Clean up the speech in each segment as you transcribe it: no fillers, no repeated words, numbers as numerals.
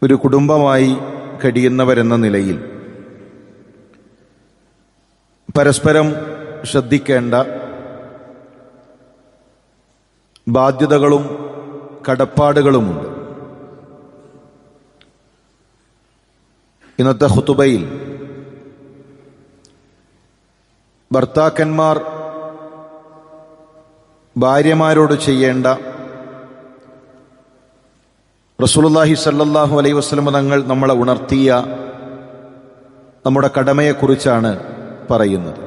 ഒരു കുടുംബമായി കഴിയുന്നവരെന്ന നിലയിൽ പരസ്പരം ശ്രദ്ധിക്കേണ്ട ബാധ്യതകളും കടപ്പാടുകളുമുണ്ട്. ഇന്നത്തെ ഖുതുബയിൽ ഭർത്താക്കന്മാർ ഭാര്യമാരോട് ചെയ്യേണ്ട റസൂലുള്ളാഹി സ്വല്ലല്ലാഹു അലൈഹി വസല്ലം തങ്ങൾ നമ്മളെ ഉണർത്തിയ നമ്മുടെ കടമയെക്കുറിച്ചാണ് പറയുന്നത്.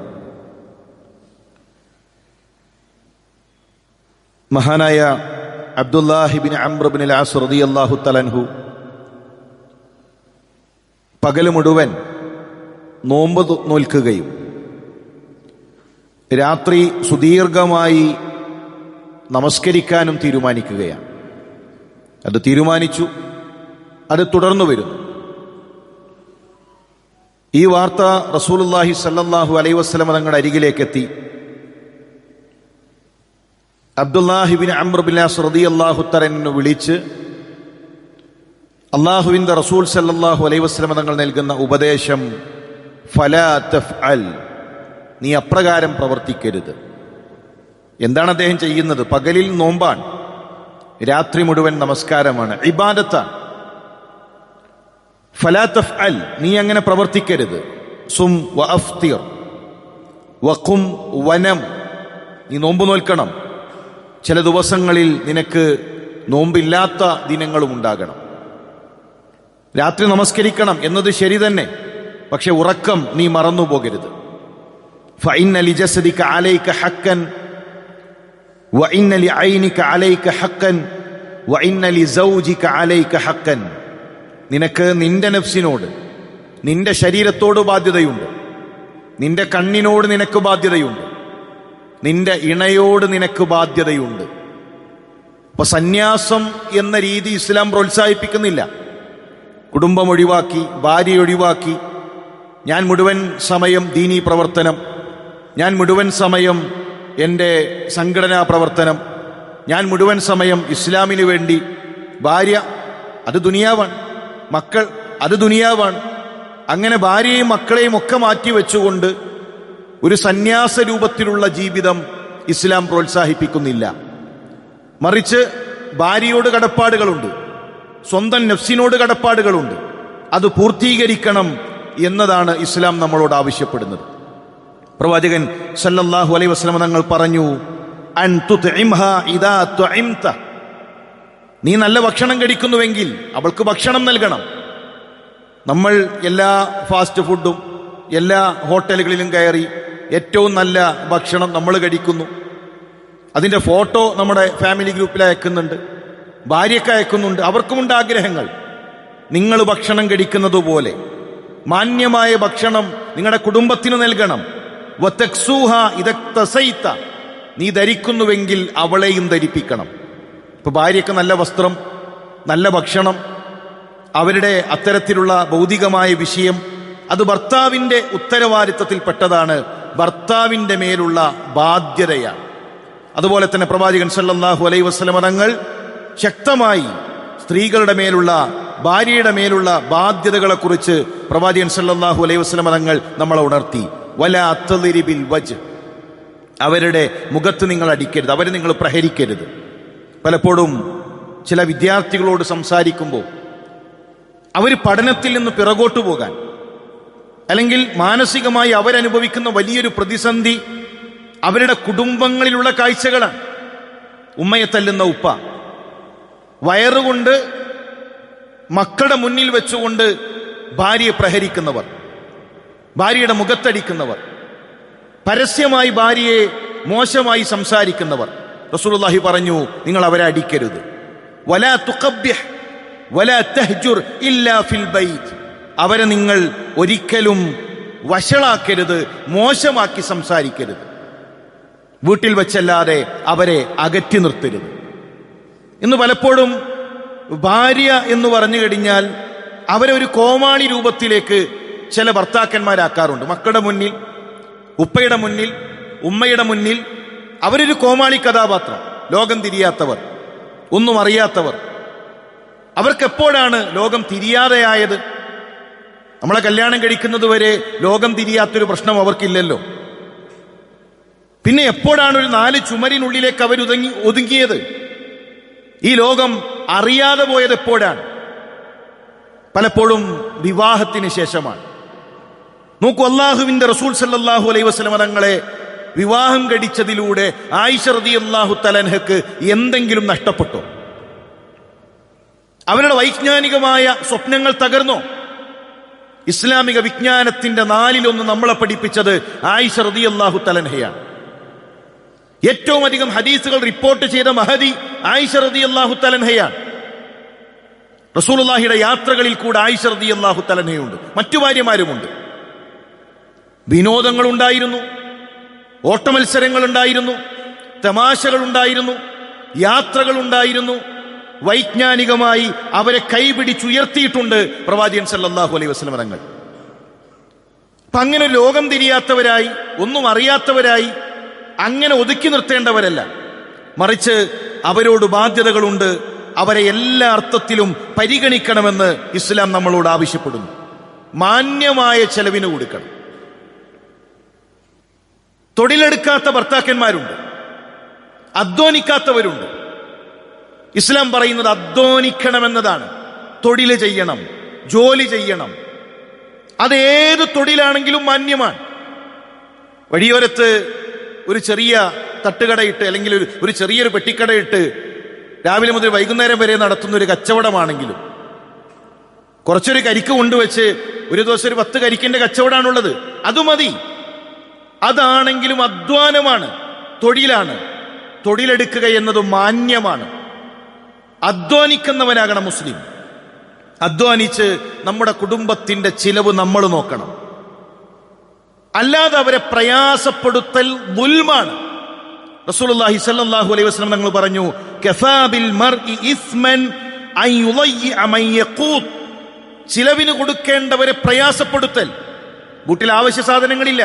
മഹാനായ അബ്ദുല്ലാഹി ഇബ്നു അംർ ഇബ്നുൽ ആസ് റളിയല്ലാഹു തആല അൻഹു പകൽ മുഴുവൻ നോമ്പ് നോൽക്കുകയും രാത്രി സുദീർഘമായി നമസ്കരിക്കാനും തീരുമാനിക്കുകയാണ്. അത് തീരുമാനിച്ചു, അത് തുടർന്നു വരുന്നു. ഈ വാർത്ത റസൂലുള്ളാഹി സ്വല്ലല്ലാഹു അലൈഹി വസല്ലം തങ്ങളുടെ അരികിലേക്കെത്തി. അബ്ദുല്ലാഹി ഇബ്നു അംർ ഇബ്നുൽ ആസ് റളിയല്ലാഹു തആല അൻഹു വിളിച്ച് അല്ലാഹുവിന്റെ റസൂൽ സ്വല്ലല്ലാഹു അലൈഹി വസല്ലം തങ്ങൾ നൽകുന്ന ഉപദേശം, ഫലാ തഫ്അൽ, നീ അപ്രകാരം പ്രവർത്തിക്കരുത്. എന്താണ് അദ്ദേഹം ചെയ്യുന്നത്? പകലിൽ നോമ്പാണ്, രാത്രി മുഴുവൻ നമസ്കാരമാണ്, ഇബാദത്താണ്. ഫലാ തഫ്അൽ, നീ അങ്ങനെ പ്രവർത്തിക്കരുത്. സും വഅഫ്തിർ വഖും വനം, നീ നോമ്പ് നോൽക്കണം. ചില ദിവസങ്ങളിൽ നിനക്ക് നോമ്പില്ലാത്ത ദിനങ്ങളും ഉണ്ടാകണം. രാത്രി നമസ്കരിക്കണം എന്നത് ശരി തന്നെ, പക്ഷെ ഉറക്കം നീ മറന്നു പോകരുത്. ഫഇന്ന ലിജസദിക അലൈക ഹഖൻ വഇന്ന ലിഐനിക അലൈക ഹഖൻ വഇന്ന ലിസൗജിക അലൈക ഹഖൻ. നിനക്ക് നിന്റെ നഫ്സിനോട്, നിന്റെ ശരീരത്തോട് ബാധ്യതയുണ്ട്. നിന്റെ കണ്ണിനോട് നിനക്ക് ബാധ്യതയുണ്ട്. നിന്റെ ഇണയോട് നിനക്ക് ബാധ്യതയുണ്ട്. അപ്പൊ സന്യാസം എന്ന രീതി ഇസ്ലാം പ്രോത്സാഹിപ്പിക്കുന്നില്ല. കുടുംബം ഒഴിവാക്കി, ഭാര്യ ഒഴിവാക്കി, ഞാൻ മുഴുവൻ സമയം ദീനീ പ്രവർത്തനം, ഞാൻ മുഴുവൻ സമയം എൻ്റെ സംഘടനാ പ്രവർത്തനം, ഞാൻ മുഴുവൻ സമയം ഇസ്ലാമിന് വേണ്ടി. ഭാര്യ അത് ദുനിയാവാണ്, മക്കൾ അത് ദുനിയാവാണ്. അങ്ങനെ ഭാര്യയും മക്കളെയും ഒക്കെ മാറ്റി വെച്ചുകൊണ്ട് ഒരു സന്യാസ രൂപത്തിലുള്ള ജീവിതം ഇസ്ലാം പ്രോത്സാഹിപ്പിക്കുന്നില്ല. മറിച്ച് ഭാര്യയോട് കടപ്പാടുകളുണ്ട്, സ്വന്തം നഫ്സിനോട് കടപ്പാടുകളുണ്ട്. അത് പൂർത്തീകരിക്കണം എന്നതാണ് ഇസ്ലാം നമ്മളോട് ആവശ്യപ്പെടുന്നത്. പ്രവാചകൻ സല്ലല്ലാഹു അലൈഹി വസല്ലം തങ്ങൾ പറഞ്ഞു, അൻ തുത്ഇംഹാ ഇദാ തുഇംത, നീ നല്ല ഭക്ഷണം കഴിക്കുന്നുവെങ്കിൽ അവൾക്ക് ഭക്ഷണം നൽകണം. നമ്മൾ എല്ലാ ഫാസ്റ്റ് ഫുഡും എല്ലാ ഹോട്ടലുകളിലും കയറി ഏറ്റവും നല്ല ഭക്ഷണം നമ്മൾ കഴിക്കുന്നു. അതിൻ്റെ ഫോട്ടോ നമ്മുടെ ഫാമിലി ഗ്രൂപ്പിൽ അയക്കുന്നുണ്ട്, ഭാര്യയ്ക്ക് അയക്കുന്നുണ്ട്. അവർക്കുമുണ്ട് ആഗ്രഹങ്ങൾ. നിങ്ങൾ ഭക്ഷണം കഴിക്കുന്നത് പോലെ മാന്യമായ ഭക്ഷണം നിങ്ങളുടെ കുടുംബത്തിന് നൽകണം. വതക്സൂഹ ഇദക്തസൈത, നീ ധരിക്കുന്നുവെങ്കിൽ അവളെയും ധരിപ്പിക്കണം. ഇപ്പൊ ഭാര്യയ്ക്ക് നല്ല വസ്ത്രം, നല്ല ഭക്ഷണം, അവരുടെ അത്തരത്തിലുള്ള ഭൗതികമായ വിഷയം, അത് ഭർത്താവിൻ്റെ ഉത്തരവാദിത്തത്തിൽപ്പെട്ടതാണ്, ഭർത്താവിൻ്റെ മേലുള്ള ബാധ്യതയാണ്. അതുപോലെ തന്നെ പ്രവാചകൻ സല്ലല്ലാഹു അലൈഹി വസല്ലം തങ്ങൾ ശക്തമായി സ്ത്രീകളുടെ മേലുള്ള, ഭാര്യയുടെ മേലുള്ള ബാധ്യതകളെക്കുറിച്ച് പ്രവാചകൻ സല്ലല്ലാഹു അലൈഹി വസല്ലം തങ്ങൾ നമ്മളെ ഉണർത്തി. വലാ തദ്രിബിൽ വജ്ഹ്, അവരുടെ മുഖത്ത് നിങ്ങൾ അടിക്കരുത്, അവരെ നിങ്ങൾ പ്രഹരിക്കരുത്. പലപ്പോഴും ചില വിദ്യാർത്ഥികളോട് സംസാരിക്കുമ്പോൾ അവർ പഠനത്തിൽ നിന്ന് പിറകോട്ടു പോകാൻ, അല്ലെങ്കിൽ മാനസികമായി അവരനുഭവിക്കുന്ന വലിയൊരു പ്രതിസന്ധി അവരുടെ കുടുംബങ്ങളിലുള്ള കാഴ്ചകളാണ്. ഉമ്മയെ തല്ലുന്ന ഉപ്പ, വയറുകൊണ്ട് മക്കളുടെ മുന്നിൽ വെച്ചുകൊണ്ട് ഭാര്യയെ പ്രഹരിക്കുന്നവർ, ഭാര്യയുടെ മുഖത്തടിക്കുന്നവർ, പരസ്യമായി ഭാര്യയെ മോശമായി സംസാരിക്കുന്നവർ. റസൂലുള്ളാഹി പറഞ്ഞു, നിങ്ങൾ അവരെ അടിക്കരുത്. വലാ തുഖബ്ബിഹ് വലാ തഹ്ജുർ ഇല്ലാ ഫിൽ ബൈത്ത്, അവരെ നിങ്ങൾ ഒരിക്കലും വഷളാക്കരുത്, മോശമാക്കി സംസാരിക്കരുത്. വീട്ടിൽ വെച്ചല്ലാതെ അവരെ അകറ്റി നിർത്തരുത്. ഇന്ന് പലപ്പോഴും ഭാര്യ എന്ന് പറഞ്ഞു കഴിഞ്ഞാൽ അവരെ ഒരു കോമാളി രൂപത്തിലേക്ക് ചില ഭർത്താക്കന്മാരാക്കാറുണ്ട്. മക്കളുടെ മുന്നിൽ, ഉപ്പയുടെ മുന്നിൽ, ഉമ്മയുടെ മുന്നിൽ അവരൊരു കോമാളി കഥാപാത്രം, ലോകം തിരിയാത്തവർ, ഒന്നും അറിയാത്തവർ. അവർക്കെപ്പോഴാണ് ലോകം തിരിയാതെയായത്? നമ്മളെ കല്യാണം കഴിക്കുന്നത് വരെ ലോകം തിരിയാത്തൊരു പ്രശ്നം അവർക്കില്ലല്ലോ. പിന്നെ എപ്പോഴാണ് ഒരു 4 ചുമരിനുള്ളിലേക്ക് അവർ ഒതുങ്ങിയത്? ഈ ലോകം അറിയാതെ പോയത് എപ്പോഴാണ്? പലപ്പോഴും വിവാഹത്തിന് ശേഷമാണ്. നോക്കൂ, അള്ളാഹുവിന്റെ റസൂൽ സല്ലല്ലാഹു അലൈഹി വസല്ലം തങ്ങളെ വിവാഹം കഴിച്ചതിലൂടെ ആയിഷ റളിയല്ലാഹു തആല അൻഹക്ക് എന്തെങ്കിലും നഷ്ടപ്പെട്ടോ? അവരുടെ വൈജ്ഞാനികമായ സ്വപ്നങ്ങൾ തകർന്നോ? ഇസ്ലാമിക വിജ്ഞാനത്തിന്റെ 4-1 നമ്മളെ പഠിപ്പിച്ചത് ആയിഷ റളിയല്ലാഹു തആല അൻഹയാണ്. ഏറ്റവും അധികം ഹദീസുകൾ റിപ്പോർട്ട് ചെയ്ത മഹദി ആയിഷ റളിയല്ലാഹു തആല അൻഹയാണ്. റസൂലുള്ളാഹിയുടെ യാത്രകളിൽ കൂടെ ആയിഷ റളിയല്ലാഹു തആല അൻഹയുണ്ട്, മറ്റു ഭാര്യമാരുമുണ്ട്. വിനോദങ്ങൾ ഉണ്ടായിരുന്നു, ഓട്ടമത്സരങ്ങൾ ഉണ്ടായിരുന്നു, തമാശകൾ ഉണ്ടായിരുന്നു, യാത്രകൾ ഉണ്ടായിരുന്നു. വൈജ്ഞാനികമായി അവരെ കൈപിടിച്ചുയർത്തിയിട്ടുണ്ട് പ്രവാചകൻ സല്ലല്ലാഹു അലൈഹി വസല്ലം തങ്ങൾ. അപ്പൊ അങ്ങനെ ലോകം തിരിയാത്തവരായി, ഒന്നും അറിയാത്തവരായി അങ്ങനെ ഒതുക്കി നിർത്തേണ്ടവരല്ല, മറിച്ച് അവരോട് ബാധ്യതകളുണ്ട്. അവരെ എല്ലാ അർത്ഥത്തിലും പരിഗണിക്കണമെന്ന് ഇസ്ലാം നമ്മളോട് ആവശ്യപ്പെടുന്നു. മാന്യമായ ചെലവിന് കൊടുക്കണം. തൊഴിലെടുക്കാത്ത ഭർത്താക്കന്മാരുണ്ട്, അധ്വാനിക്കാത്തവരുണ്ട്. ഇസ്ലാം പറയുന്നത് അധ്വാനിക്കണമെന്നതാണ്. തൊഴിൽ ചെയ്യണം, ജോലി ചെയ്യണം. അതേത് തൊഴിലാണെങ്കിലും മാന്യമാണ്. വഴിയോരത്ത് ഒരു ചെറിയ തട്ടുകടയിട്ട് അല്ലെങ്കിൽ ഒരു ചെറിയൊരു പെട്ടിക്കടയിട്ട് രാവിലെ മുതൽ വൈകുന്നേരം വരെ നടത്തുന്ന ഒരു കച്ചവടമാണെങ്കിലും, കുറച്ചൊരു കരിക്ക് കൊണ്ടുവച്ച് ഒരു ദിവസം ഒരു 10 കരിക്കിന്റെ കച്ചവടമാണുള്ളത്, അത് മതി. അതാണെങ്കിലും അധ്വാനമാണ്, തൊഴിലാണ്. തൊഴിലെടുക്കുക എന്നത് മാന്യമാണ്. അധ്വാനിക്കുന്നവനാകണം മുസ്ലിം. അധ്വാനിച്ച് നമ്മുടെ കുടുംബത്തിന്റെ ചിലവ് നമ്മൾ നോക്കണം. അല്ലാതെ അവരെ പ്രയാസപ്പെടുത്തൽ ദുൽമാണ്. റസൂലുള്ളാഹി സ്വല്ലല്ലാഹു അലൈഹി വസല്ലം തങ്ങൾ പറഞ്ഞു, കഫാ ബിൽ മർഇ ഇസ്മൻ അൻ യുളയ്യ മൻ യഖൂത്. ചിലവിന് കൊടുക്കേണ്ടവരെ പ്രയാസപ്പെടുത്തൽ. വീട്ടിൽ ആവശ്യ സാധനങ്ങളില്ല,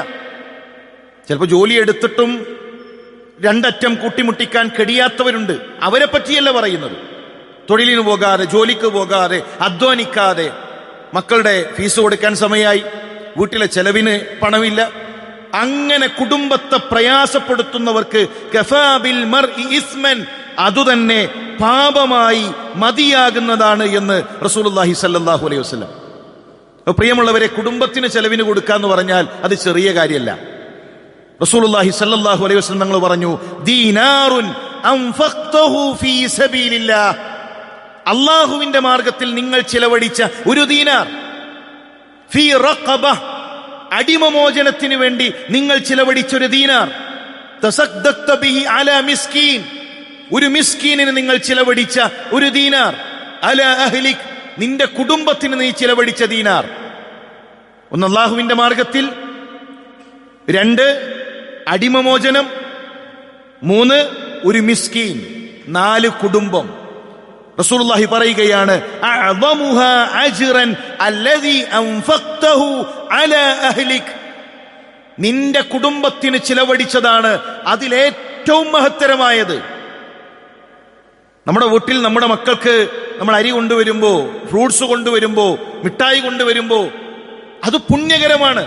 ചിലപ്പോൾ ജോലി എടുത്തിട്ടും 2 അറ്റം കൂട്ടിമുട്ടിക്കാൻ കഴിയാത്തവരുണ്ട്. അവരെ പറ്റിയല്ല പറയുന്നത്. തൊഴിലിന് പോകാതെ, ജോലിക്ക് പോകാതെ, അധ്വാനിക്കാതെ, മക്കളുടെ ഫീസ് കൊടുക്കാൻ സമയമായി, വീട്ടിലെ ചെലവിന് പണമില്ല, അങ്ങനെ കുടുംബത്തെ പ്രയാസപ്പെടുത്തുന്നവർക്ക് കഫാ ബിൽ മർഇ ഇസ്മൻ, അതുതന്നെ പാപമായി മതിയാകുന്നതാണ് എന്ന് റസൂലുള്ളാഹി സ്വല്ലല്ലാഹു അലൈഹി വസല്ലം. പ്രിയമുള്ളവരെ, കുടുംബത്തിന് ചെലവിന് കൊടുക്കാന്ന് പറഞ്ഞാൽ അത് ചെറിയ കാര്യമല്ല. റസൂലുള്ളാഹി സ്വല്ലല്ലാഹു അലൈഹി വസല്ലം തങ്ങൾ പറഞ്ഞു, ദീനാറുൻ അൻഫഖ്തഹു ഫീ സബീലില്ലാഹ്. അല്ലാഹുവിന്റെ മാർഗത്തിൽ നിങ്ങൾ ചിലവഴിച്ച ഒരു ദീനാർ, ഫീ റഖബ, അടിമമോചനത്തിന് വേണ്ടി നിങ്ങൾ ചിലവഴിച്ചൊരു ദീനാർ, തസദ്ദഖ്ത ബിഹി അലാ മിസ്കീൻ, ഒരു മിസ്കീനിന് നിങ്ങൾ ചിലവഴിച്ച ഒരു ദീനാർ, അലാ അഹ്ലിക്, നിന്റെ കുടുംബത്തിന് നീ ചിലവഴിച്ച ദീനാർ. 1 അല്ലാഹുവിന്റെ മാർഗത്തിൽ, 2 അടിമമോചനം, 3 ഒരു മിസ്കീൻ, 4 കുടുംബം. റസൂലുള്ളാഹി പറയുകയാണ്, അഅ്ളമുഹാ അജ്റൻ അല്ലദീ അൻഫഖ്തഹു അലാ അഹ്ലിക്. നിന്റെ കുടുംബത്തിന് ചിലവഴിച്ചതാണ് അതിലേറ്റവും മഹത്തരമായത്. നമ്മുടെ വീട്ടിൽ നമ്മുടെ മക്കൾക്ക് നമ്മൾ അരി കൊണ്ടുവരുമ്പോ, ഫ്രൂട്ട്സ് കൊണ്ടുവരുമ്പോ, മിഠായി കൊണ്ടുവരുമ്പോ അത് പുണ്യകരമാണ്.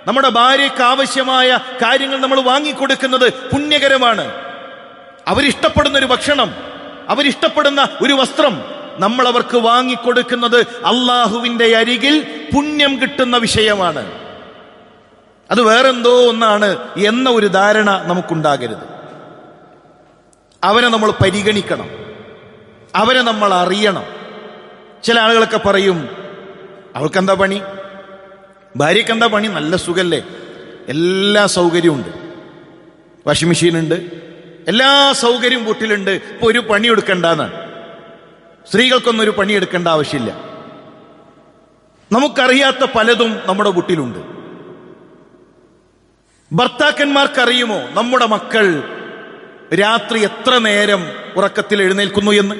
നമ്മുടെ ഭാര്യയ്ക്ക് ആവശ്യമായ കാര്യങ്ങൾ നമ്മൾ വാങ്ങിക്കൊടുക്കുന്നത് പുണ്യകരമാണ്. അവരിഷ്ടപ്പെടുന്ന ഒരു ഭക്ഷണം, അവരിഷ്ടപ്പെടുന്ന ഒരു വസ്ത്രം നമ്മൾ അവർക്ക് വാങ്ങിക്കൊടുക്കുന്നത് അള്ളാഹുവിന്റെ അരികിൽ പുണ്യം കിട്ടുന്ന വിഷയമാണ്. അത് വേറെന്തോ ഒന്നാണ് എന്ന ഒരു ധാരണ നമുക്കുണ്ടാകരുത്. അവരെ നമ്മൾ പരിഗണിക്കണം, അവരെ നമ്മൾ അറിയണം. ചില ആളുകളൊക്കെ പറയും, അവൾക്കെന്താ പണി, ഭാര്യയ്ക്ക് എന്താ പണി, നല്ല സുഖല്ലേ, എല്ലാ സൗകര്യമുണ്ട്, വാഷിംഗ് മെഷീൻ ഉണ്ട്, എല്ലാ സൗകര്യവും വീട്ടിലുണ്ട്, ഇപ്പൊ ഒരു പണിയെടുക്കണ്ടെന്നാണ്. സ്ത്രീകൾക്കൊന്നും ഒരു പണിയെടുക്കേണ്ട ആവശ്യമില്ല. നമുക്കറിയാത്ത പലതും നമ്മുടെ വീട്ടിലുണ്ട്. ഭർത്താക്കന്മാർക്കറിയുമോ നമ്മുടെ മക്കൾ രാത്രി എത്ര നേരം ഉറക്കത്തിൽ എഴുന്നേൽക്കുന്നു എന്ന്?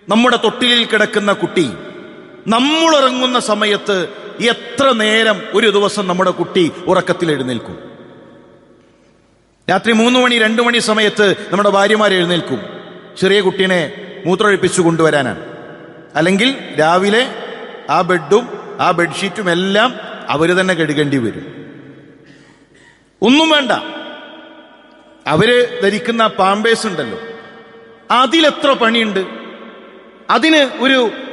നമ്മുടെ തൊട്ടിലിൽ കിടക്കുന്ന കുട്ടി നമ്മൾ ഉറങ്ങുന്ന സമയത്ത് എത്ര നേരം ഒരു ദിവസം നമ്മുടെ കുട്ടി ഉറക്കത്തിൽ എഴുന്നേൽക്കും? രാത്രി 3 മണി 2 മണി സമയത്ത് നമ്മുടെ ഭാര്യമാർ എഴുന്നേൽക്കും, ചെറിയ കുട്ടീനെ മൂത്രമൊഴിപ്പിച്ചു കൊണ്ടുവരാനാണ്. അല്ലെങ്കിൽ രാവിലെ ആ ബെഡും ആ ബെഡ്ഷീറ്റും എല്ലാം അവർ തന്നെ കഴുകേണ്ടി വരും. ഒന്നും വേണ്ട, അവര് ധരിക്കുന്ന പാമ്പേഴ്സ് ഉണ്ടല്ലോ, അതിലെത്ര പണിയുണ്ട്, അതിന്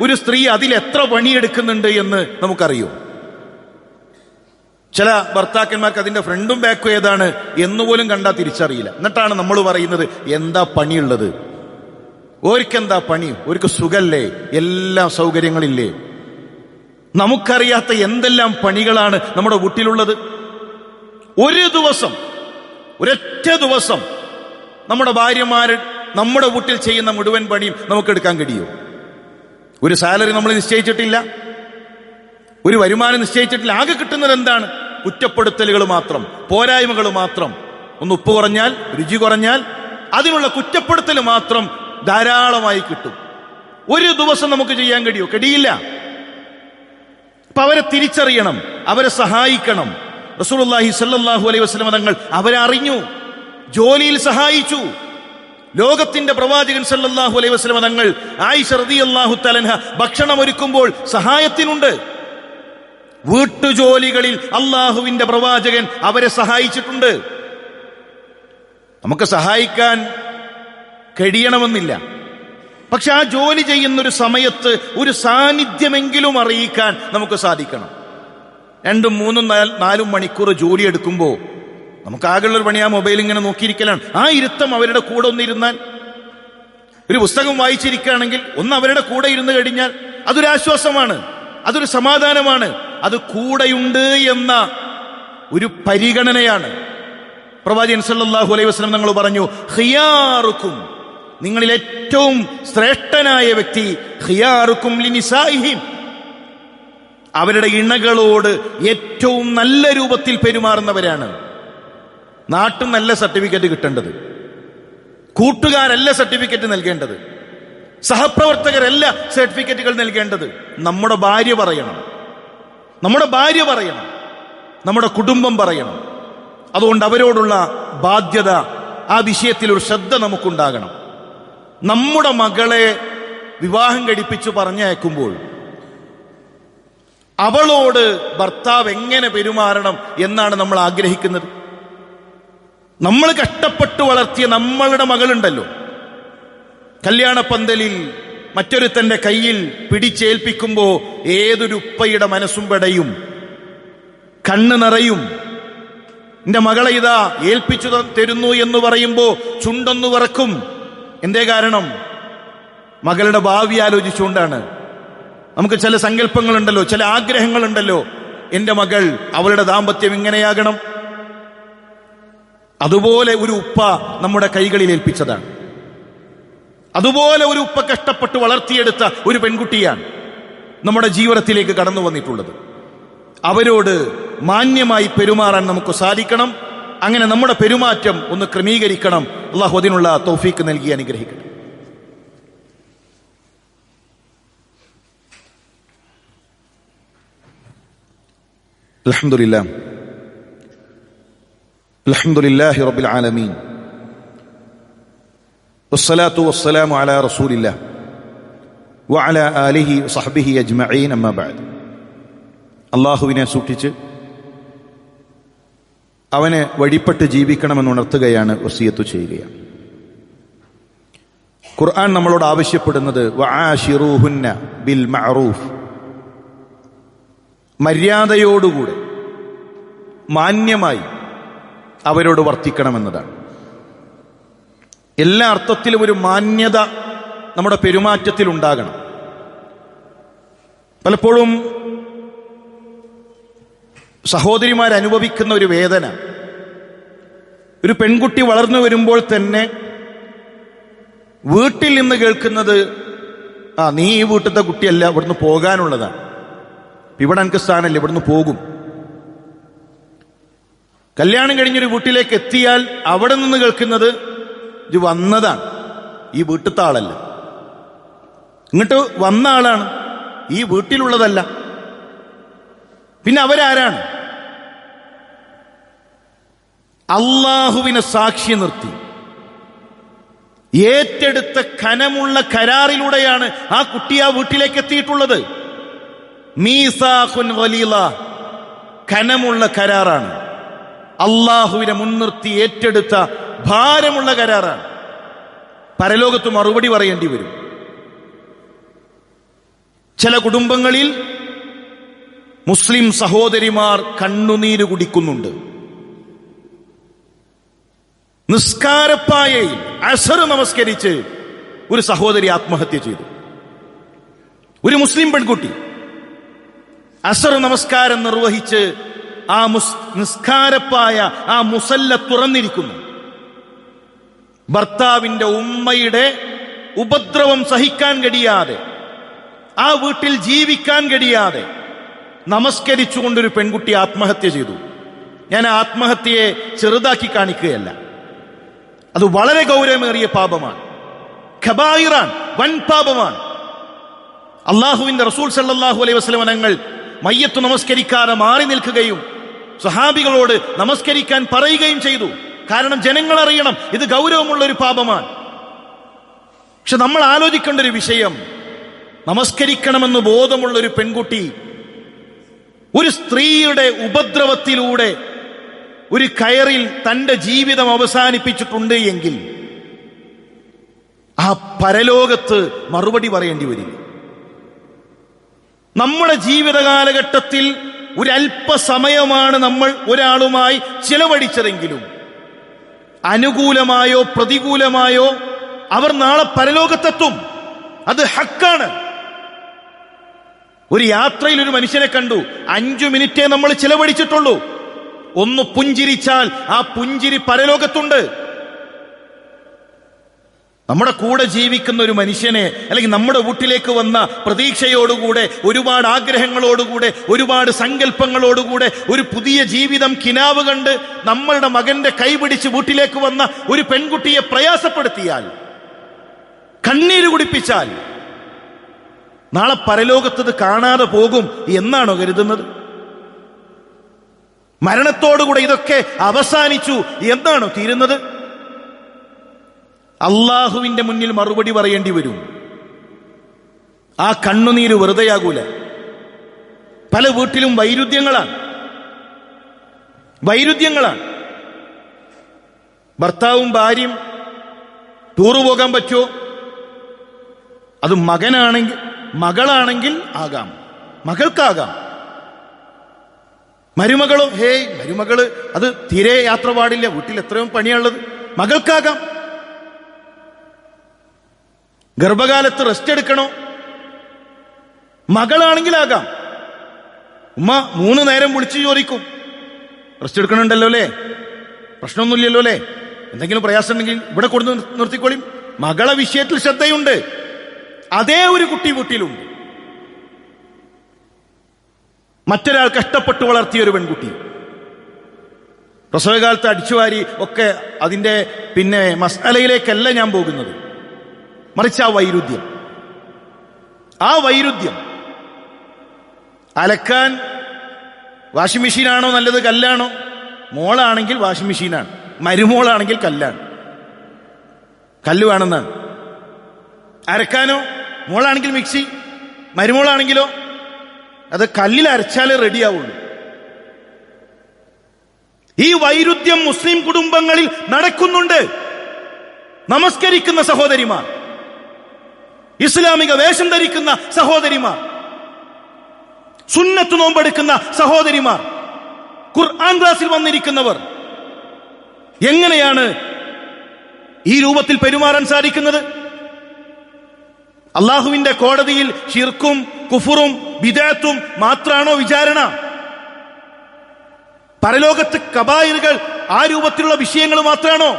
ഒരു സ്ത്രീ അതിലെത്ര പണിയെടുക്കുന്നുണ്ട് എന്ന് നമുക്കറിയോ? ചില ഭർത്താക്കന്മാർക്ക് അതിന്റെ ഫ്രണ്ടും ബാക്കും ഏതാണ് എന്നുപോലും കണ്ടാൽ തിരിച്ചറിയില്ല. എന്നിട്ടാണ് നമ്മൾ പറയുന്നത് എന്താ പണിയുള്ളത്, ഓർക്കെന്താ പണി, ഓർക്ക് സുഖല്ലേ, എല്ലാ സൗകര്യങ്ങളില്ലേ? നമുക്കറിയാത്ത എന്തെല്ലാം പണികളാണ് നമ്മുടെ വീട്ടിലുള്ളത്. ഒരു ദിവസം, ഒരൊറ്റ ദിവസം നമ്മുടെ ഭാര്യമാര് നമ്മുടെ വീട്ടിൽ ചെയ്യുന്ന മുഴുവൻ പണിയും നമുക്കെടുക്കാൻ കഴിയുമോ? ഒരു സാലറി നമ്മൾ നിശ്ചയിച്ചിട്ടില്ല, ഒരു വരുമാനം നിശ്ചയിച്ചിട്ടില്ല. ആകെ കിട്ടുന്നത് എന്താണ്? കുറ്റപ്പെടുത്തലുകൾ മാത്രം, പോരായ്മകൾ മാത്രം. ഒന്ന് ഉപ്പ് കുറഞ്ഞാൽ, രുചി കുറഞ്ഞാൽ അതിനുള്ള കുറ്റപ്പെടുത്തൽ മാത്രം ധാരാളമായി കിട്ടും. ഒരു ദിവസം നമുക്ക് ചെയ്യാൻ കഴിയുമോ? കഴിയില്ല. അപ്പൊ അവരെ തിരിച്ചറിയണം, അവരെ സഹായിക്കണം. റസൂലുള്ളാഹി സ്വല്ലല്ലാഹു അലൈഹി വസല്ലം തങ്ങൾ അവരെ അറിഞ്ഞു, ജോലിയിൽ സഹായിച്ചു. ലോകത്തിന്റെ പ്രവാചകൻ സല്ലല്ലാഹു അലൈഹി വസല്ലം തങ്ങൾ ആയിഷ റളിയല്ലാഹു തആല അൻഹ ഭക്ഷണം ഒരുക്കുമ്പോൾ സഹായത്തിനുണ്ട്. വീട്ടുജോലികളിൽ അള്ളാഹുവിന്റെ പ്രവാചകൻ അവരെ സഹായിച്ചിട്ടുണ്ട്. നമുക്ക് സഹായിക്കാൻ കഴിയണമെന്നില്ല, പക്ഷെ ആ ജോലി ചെയ്യുന്നൊരു സമയത്ത് ഒരു സാന്നിധ്യമെങ്കിലും അറിയിക്കാൻ നമുക്ക് സാധിക്കണം. 2, 3, 4 മണിക്കൂർ ജോലി എടുക്കുമ്പോൾ നമുക്ക് ആകെയുള്ളൊരു പണി ആ മൊബൈൽ ഇങ്ങനെ നോക്കിയിരിക്കലാണ്. ആ ഇരുത്തം അവരുടെ കൂടെ ഒന്നിരുന്നാൽ, ഒരു പുസ്തകം വായിച്ചിരിക്കുകയാണെങ്കിൽ ഒന്ന് അവരുടെ കൂടെ ഇരുന്ന് കഴിഞ്ഞാൽ അതൊരാശ്വാസമാണ്, അതൊരു സമാധാനമാണ്, അത് കൂടെയുണ്ട് എന്ന ഒരു പരിഗണനയാണ്. പ്രവാചകൻ സല്ലല്ലാഹു അലൈഹി വസല്ലം തങ്ങൾ പറഞ്ഞു, ഖിയാറുക്കും, നിങ്ങളിൽ ഏറ്റവും ശ്രേഷ്ഠനായ വ്യക്തി, ഖിയാറുക്കും ലിനിസാഇഹിം, അവരുടെ ഇണകളോട് ഏറ്റവും നല്ല രൂപത്തിൽ പെരുമാറുന്നവരാണ്. നാട്ടിൽ നല്ല സർട്ടിഫിക്കറ്റ് കിട്ടേണ്ടത്, കൂട്ടുകാരല്ല സർട്ടിഫിക്കറ്റ് നൽകേണ്ടത്, സഹപ്രവർത്തകരല്ല സർട്ടിഫിക്കറ്റുകൾ നൽകേണ്ടത്. നമ്മുടെ ഭാര്യ പറയണം, നമ്മുടെ ഭാര്യ പറയണം, നമ്മുടെ കുടുംബം പറയണം. അതുകൊണ്ട് അവരോടുള്ള ബാധ്യത, ആ വിഷയത്തിൽ ഒരു ശ്രദ്ധ നമുക്കുണ്ടാകണം. നമ്മുടെ മകളെ വിവാഹം കഴിപ്പിച്ചു പറഞ്ഞയക്കുമ്പോൾ അവളോട് ഭർത്താവ് എങ്ങനെ പെരുമാറണം എന്നാണ് നമ്മൾ ആഗ്രഹിക്കുന്നത്. നമ്മൾ കഷ്ടപ്പെട്ട് വളർത്തിയ നമ്മളുടെ മകളുണ്ടല്ലോ, കല്യാണപ്പന്തലിൽ മറ്റൊരുത്തന്റെ കയ്യിൽ പിടിച്ചേൽപ്പിക്കുമ്പോ ഏതൊരു ഉപ്പയുടെ മനസ്സും പെടയും, കണ്ണ് നിറയും. എന്റെ മകളെ ഇതാ ഏൽപ്പിച്ചു തരുന്നു എന്ന് പറയുമ്പോ ചുണ്ടൊന്നു വിറക്കും. എന്തേ കാരണം? മകളുടെ ഭാവി ആലോചിച്ചുകൊണ്ടാണ്. നമുക്ക് ചില സങ്കല്പങ്ങളുണ്ടല്ലോ, ചില ആഗ്രഹങ്ങളുണ്ടല്ലോ. എന്റെ മകൾ, അവളുടെ ദാമ്പത്യം ഇങ്ങനെയാകണം. അതുപോലെ ഒരു ഉപ്പ നമ്മുടെ കൈകളിൽ ഏൽപ്പിച്ചതാണ്. അതുപോലെ ഒരു ഉപ്പ കഷ്ടപ്പെട്ട് വളർത്തിയെടുത്ത ഒരു പെൺകുട്ടിയാണ് നമ്മുടെ ജീവിതത്തിലേക്ക് കടന്നു വന്നിട്ടുള്ളത്. അവരോട് മാന്യമായി പെരുമാറാൻ നമുക്ക് സാധിക്കണം. അങ്ങനെ നമ്മുടെ പെരുമാറ്റം ഒന്ന് ക്രമീകരിക്കണം. അല്ലാഹു അതിനുള്ള തൗഫീക്ക് നൽകി അനുഗ്രഹിക്കട്ടെ. അൽഹംദുലില്ലാഹ്, അൽഹംദുലില്ലാഹി റബ്ബിൽ ആലമീൻ, വസ്സലാത്തു വസ്സലാമു അലാ റസൂലില്ലാഹ് വഅലാ ആലിഹി വസഹ്ബിഹി അജ്മഈൻ, അമ്മാ ബഅദ്. അള്ളാഹുവിനെ സൂക്ഷിച്ച് അവനെ വഴിപ്പെട്ട് ജീവിക്കണമെന്ന് ഉണർത്തുകയാണ്, വസിയത്ത് ചെയ്യുകയാണ്. ഖുർആൻ നമ്മളോട് ആവശ്യപ്പെടുന്നത് വആശിറൂഹുന്ന ബിൽ മഅറൂഫ്, മര്യാദയോടുകൂടെ മാന്യമായി അവരോട് വർത്തിക്കണമെന്നതാണ്. എല്ലാ അർത്ഥത്തിലും ഒരു മാന്യത നമ്മുടെ പെരുമാറ്റത്തിൽ ഉണ്ടാകണം. പലപ്പോഴും സഹോദരിമാരനുഭവിക്കുന്ന ഒരു വേദന, ഒരു പെൺകുട്ടി വളർന്നു വരുമ്പോൾ തന്നെ വീട്ടിൽ നിന്ന് കേൾക്കുന്നത്, നീ ഈ വീട്ടിലത്തെ കുട്ടിയല്ല, ഇവിടുന്ന് പോകാനുള്ളതാണ്, ഇവിടെ എനിക്ക് സ്ഥാനമല്ല, ഇവിടുന്ന് പോകും. കല്യാണം കഴിഞ്ഞൊരു വീട്ടിലേക്ക് എത്തിയാൽ അവിടെ നിന്ന് കേൾക്കുന്നത്, ഇത് വന്നതാണ്, ഈ വീട്ടിലത്തെ ആളല്ല, ഇങ്ങോട്ട് വന്ന ആളാണ്, ഈ വീട്ടിലുള്ളതല്ല. പിന്നെ അവരാരാണ്? അള്ളാഹുവിനെ സാക്ഷി നിർത്തി ഏറ്റെടുത്ത കനമുള്ള കരാറിലൂടെയാണ് ആ കുട്ടി ആ വീട്ടിലേക്ക് എത്തിയിട്ടുള്ളത്. മീസാഖുൻ ഗലീള, കനമുള്ള കരാറാണ്. അള്ളാഹുവിനെ മുൻനിർത്തി ഏറ്റെടുത്ത ഭാരമുള്ള കരാറാണ്. പരലോകത്ത് മറുപടി പറയേണ്ടി വരും. ചില കുടുംബങ്ങളിൽ മുസ്ലിം സഹോദരിമാർ കണ്ണുനീര് കുടിക്കുന്നുണ്ട്. നിസ്കാരപ്പായയിൽ അസർ നമസ്കരിച്ച് ഒരു സഹോദരി ആത്മഹത്യ ചെയ്തു. ഒരു മുസ്ലിം പെൺകുട്ടി അസർ നമസ്കാരം നിർവഹിച്ച് ആ നിസ്കാരപ്പായ ആ മുസല്ല തുറന്നിരിക്കുന്നു. ഭർത്താവിന്റെ ഉമ്മയുടെ ഉപദ്രവം സഹിക്കാൻ കഴിയാതെ, ആ വീട്ടിൽ ജീവിക്കാൻ കഴിയാതെ നമസ്കരിച്ചുകൊണ്ടൊരു പെൺകുട്ടി ആത്മഹത്യ ചെയ്തു. ഞാൻ ആ ആത്മഹത്യയെ ചെറുതാക്കി കാണിക്കുകയല്ല, അത് വളരെ ഗൗരവമേറിയ പാപമാണ്, ഖബായിറാൻ, വൻ പാപമാണ്. അള്ളാഹുവിന്റെ റസൂൽ സല്ലല്ലാഹു അലൈഹി വസല്ലം തങ്ങൾ മയ്യത്ത് നമസ്കരിക്കാതെ മാറി നിൽക്കുകയും സ്വഹാബികളോട് നമസ്കരിക്കാൻ പറയുകയും ചെയ്തു. കാരണം ജനങ്ങൾ അറിയണം ഇത് ഗൗരവമുള്ള ഒരു പാപമാണ്. പക്ഷെ നമ്മൾ ആലോചിക്കേണ്ട ഒരു വിഷയം, നമസ്കരിക്കണമെന്ന് ബോധമുള്ള ഒരു പെൺകുട്ടി ഒരു സ്ത്രീയുടെ ഉപദ്രവത്തിലൂടെ ഒരു കയറിൽ തന്റെ ജീവിതം അവസാനിപ്പിച്ചിട്ടുണ്ട് എങ്കിൽ ആ പരലോകത്ത് മറുപടി പറയേണ്ടി വരില്ല. നമ്മുടെ ജീവിത കാലഘട്ടത്തിൽ ഒരല്പസമയമാണ് നമ്മൾ ഒരാളുമായി ചിലവഴിച്ചതെങ്കിലും അനുകൂലമായോ പ്രതികൂലമായോ അവർ നാളെ പരലോകത്തെത്തും. അത് ഹക്കാണ്. ഒരു യാത്രയിൽ ഒരു മനുഷ്യനെ കണ്ടു, 5 മിനിറ്റേ നമ്മൾ ചിലവഴിച്ചിട്ടുള്ളൂ. ഒന്ന് പുഞ്ചിരിച്ചാൽ ആ പുഞ്ചിരി പരലോകത്തുണ്ട്. നമ്മുടെ കൂടെ ജീവിക്കുന്ന ഒരു മനുഷ്യനെ, അല്ലെങ്കിൽ നമ്മുടെ വീട്ടിലേക്ക് വന്ന പ്രതീക്ഷയോടുകൂടെ, ഒരുപാട് ആഗ്രഹങ്ങളോടുകൂടെ, ഒരുപാട് സങ്കല്പങ്ങളോടുകൂടെ ഒരു പുതിയ ജീവിതം കിനാവ് കണ്ട് നമ്മളുടെ മകന്റെ കൈപിടിച്ച് വീട്ടിലേക്ക് വന്ന ഒരു പെൺകുട്ടിയെ പ്രയാസപ്പെടുത്തിയാൽ, കണ്ണീര് കുടിപ്പിച്ചാൽ, നാളെ പരലോകത്തത് കാണാതെ പോകും എന്നാണോ കരുതുന്നത്? മരണത്തോടുകൂടെ ഇതൊക്കെ അവസാനിച്ചു എന്നാണോ തീരുന്നത്? അള്ളാഹുവിന്റെ മുന്നിൽ മറുപടി പറയേണ്ടി വരും. ആ കണ്ണുനീര് വെറുതെയാകൂല. പല വീട്ടിലും വൈരുദ്ധ്യങ്ങളാണ്. ഭർത്താവും ഭാര്യയും ടൂറ് പോകാൻ പറ്റുമോ? അത് മകളാണെങ്കിൽ ആകാം, മകൾക്കാകാം. മരുമകളോ, മരുമകള് അത് തീരെ യാത്ര പാടില്ല, വീട്ടിൽ എത്രയോ പണിയുള്ളത്, മകൾക്കാകാം. ഗർഭകാലത്ത് റെസ്റ്റ് എടുക്കണോ? മകളാണെങ്കിലാകാം. ഉമ്മ 3 നേരം വിളിച്ചു ചോദിക്കും, റെസ്റ്റ് എടുക്കണുണ്ടല്ലോ അല്ലേ, പ്രശ്നമൊന്നുമില്ലല്ലോ അല്ലേ, എന്തെങ്കിലും പ്രയാസം ഉണ്ടെങ്കിൽ ഇവിടെ കൊടുത്ത് നിർത്തിക്കോളിയും. മകളെ വിഷയത്തിൽ ശ്രദ്ധയുണ്ട്. അതേ ഒരു കുട്ടി വീട്ടിലുണ്ട്. മറ്റൊരാൾ കഷ്ടപ്പെട്ട് വളർത്തിയ ഒരു പെൺകുട്ടി പ്രസവകാലത്ത് അടിച്ചുവാരി ഒക്കെ, അതിന്റെ മസ്അലയിലേക്കല്ല ഞാൻ പോകുന്നത്, മറിച്ച് ആ വൈരുദ്ധ്യം അലക്കാൻ വാഷിംഗ് മെഷീനാണോ നല്ലത്, കല്ലാണോ? മോളാണെങ്കിൽ വാഷിംഗ് മെഷീനാണ്, മരുമോളാണെങ്കിൽ കല്ലാണ്. കല്ല് വേണമെന്നാണ്. അരക്കാനോ മോളാണെങ്കിൽ മിക്സി, മരുമോളാണെങ്കിലോ അത് കല്ലിൽ അരച്ചാലേ റെഡിയാവുള്ളൂ. ഈ വൈരുദ്ധ്യം മുസ്ലിം കുടുംബങ്ങളിൽ നടക്കുന്നുണ്ട്. നമസ്കരിക്കുന്ന സഹോദരിമാർ, ഇസ്ലാമിക വേഷം ധരിക്കുന്ന സഹോദരിമാർ, സുന്നത്ത് നോമ്പെടുക്കുന്ന സഹോദരിമാർ, ഖുർആൻ ക്ലാസിൽ വന്നിരിക്കുന്നവർ എങ്ങനെയാണ് ഈ രൂപത്തിൽ പെരുമാറാൻ സാധിക്കുന്നത്? അള്ളാഹുവിന്റെ കോടതിയിൽ ശിർക്കും കുഫറും ബിദഅത്തും മാത്രാണോ വിചാരണ? പരലോകത്ത് കബായിറുകൾ ആ രൂപത്തിലുള്ള വിഷയങ്ങൾ മാത്രാണോ?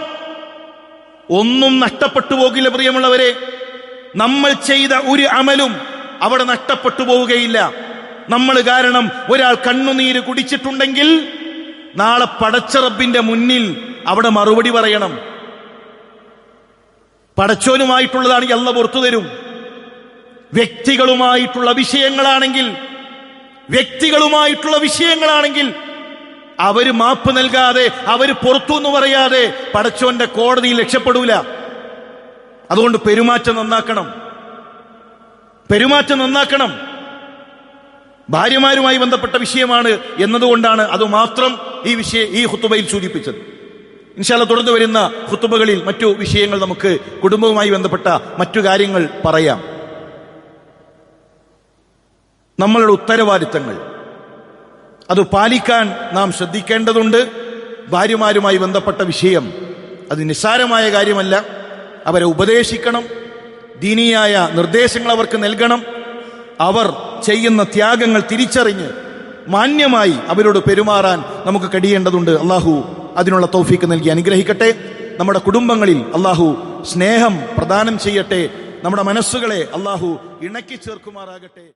ഒന്നും നഷ്ടപ്പെട്ടു പോകില്ല പ്രിയമുള്ളവരെ. നമ്മൾ ചെയ്ത ഒരു അമലും അവിടെ നഷ്ടപ്പെട്ടു പോവുകയില്ല. നമ്മൾ കാരണം ഒരാൾ കണ്ണുനീര് കുടിച്ചിട്ടുണ്ടെങ്കിൽ നാളെ പടച്ച റബ്ബിന്റെ മുന്നിൽ അവിടെ മറുപടി പറയണം. പടച്ചോനുമായിട്ടുള്ളതാണെങ്കിൽ അല്ലാഹു പുറത്തു തരും. വ്യക്തികളുമായിട്ടുള്ള വിഷയങ്ങളാണെങ്കിൽ അവര് മാപ്പ് നൽകാതെ, അവര് പുറത്തുനിന്ന് പറയാതെ പടച്ചോന്റെ കോടതിയിൽ രക്ഷപ്പെടൂല. അതുകൊണ്ട് പെരുമാറ്റം നന്നാക്കണം. ഭാര്യമാരുമായി ബന്ധപ്പെട്ട വിഷയമാണ് എന്നതുകൊണ്ടാണ് അതുമാത്രം ഈ ഖുതുബയിൽ സൂചിപ്പിച്ചത്. ഇൻഷാ അല്ലാഹ് തുടർന്ന് വരുന്ന ഖുതുബകളിൽ മറ്റു വിഷയങ്ങൾ നമുക്ക് കുടുംബവുമായി ബന്ധപ്പെട്ട മറ്റു കാര്യങ്ങൾ പറയാം. നമ്മളുടെ ഉത്തരവാദിത്തങ്ങൾ അത് പാലിക്കാൻ നാം ശ്രദ്ധിക്കേണ്ടതുണ്ട്. ഭാര്യമാരുമായി ബന്ധപ്പെട്ട വിഷയം അത് നിസ്സാരമായ കാര്യമല്ല. അവരെ ഉപദേശിക്കണം, ദീനീയായ നിർദ്ദേശങ്ങൾ അവർക്ക് നൽകണം. അവർ ചെയ്യുന്ന ത്യാഗങ്ങൾ തിരിച്ചറിഞ്ഞ് മാന്യമായി അവരോട് പെരുമാറാൻ നമുക്ക് കഴിയേണ്ടതുണ്ട്. അള്ളാഹു അതിനുള്ള തൗഫീക്ക് നൽകി അനുഗ്രഹിക്കട്ടെ. നമ്മുടെ കുടുംബങ്ങളിൽ അള്ളാഹു സ്നേഹം പ്രദാനം ചെയ്യട്ടെ. നമ്മുടെ മനസ്സുകളെ അള്ളാഹു ഇണക്കി ചേർക്കുമാറാകട്ടെ.